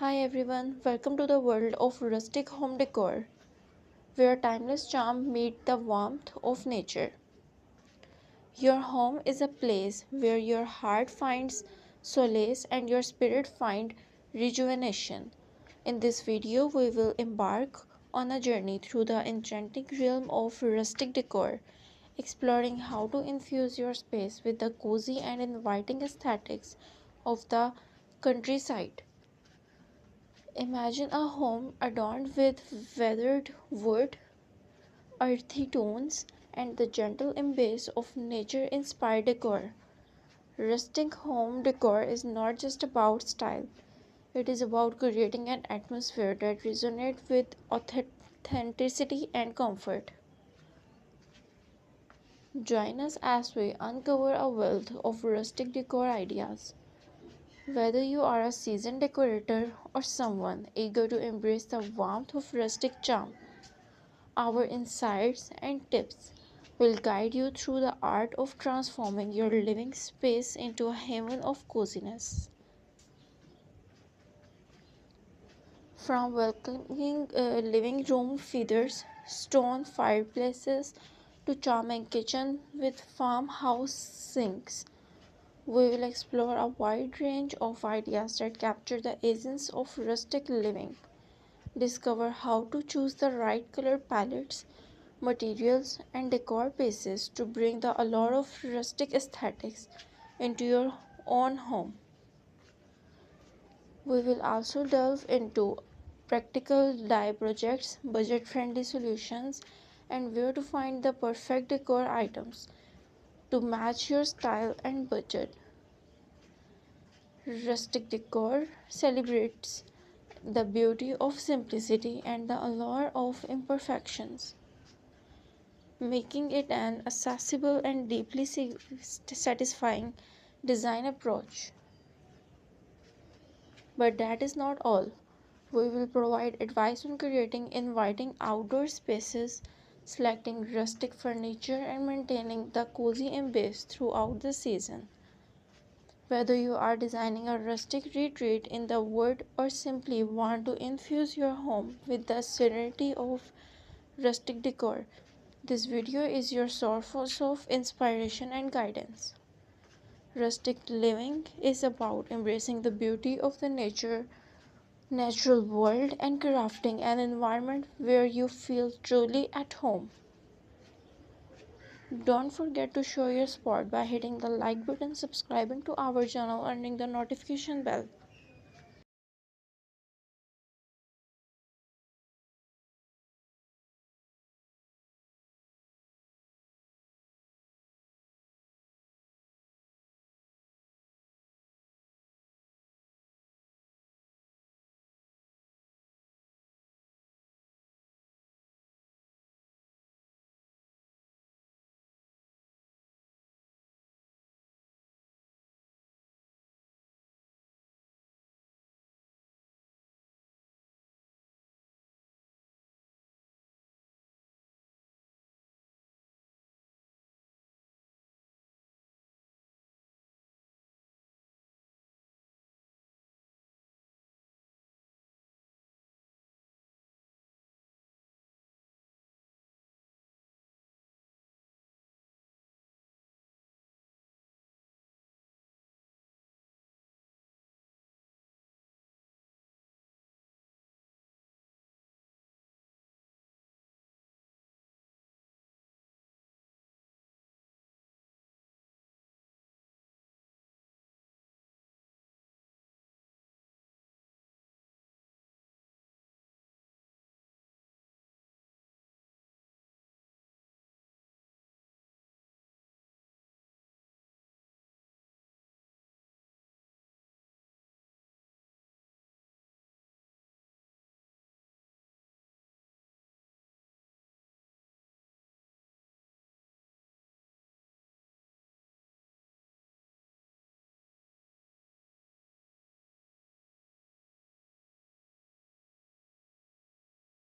Hi everyone, welcome to the world of rustic home decor, where timeless charm meet the warmth of nature. Your home is a place where your heart finds solace and your spirit find rejuvenation. In this video, we will embark on a journey through the enchanting realm of rustic decor, exploring how to infuse your space with the cozy and inviting aesthetics of the countryside. Imagine a home adorned with weathered wood, earthy tones, and the gentle embrace of nature inspired decor. Rustic home decor is not just about style, it is about creating an atmosphere that resonates with authenticity and comfort. Join us as we uncover a wealth of rustic decor ideas. Whether you are a seasoned decorator or someone eager to embrace the warmth of rustic charm, our insights and tips will guide you through the art of transforming your living space into a haven of coziness. From welcoming living room feathers, stone fireplaces, to charming kitchen with farmhouse sinks, we will explore a wide range of ideas that capture the essence of rustic living. Discover how to choose the right color palettes, materials, and decor pieces to bring the allure of rustic aesthetics into your own home. We will also delve into practical DIY projects, budget friendly solutions, and where to find the perfect decor items to match your style and budget. Rustic decor celebrates the beauty of simplicity and the allure of imperfections, making it an accessible and deeply satisfying design approach. But that is not all. We will provide advice on creating inviting outdoor spaces, selecting rustic furniture, and maintaining the cozy embrace throughout the season. Whether you are designing a rustic retreat in the wood or simply want to infuse your home with the serenity of rustic decor, this video is your source of inspiration and guidance. Rustic living is about embracing the beauty of the natural world and crafting an environment where you feel truly at home. Don't forget to show your support by hitting the like button, subscribing to our channel, and ring the notification bell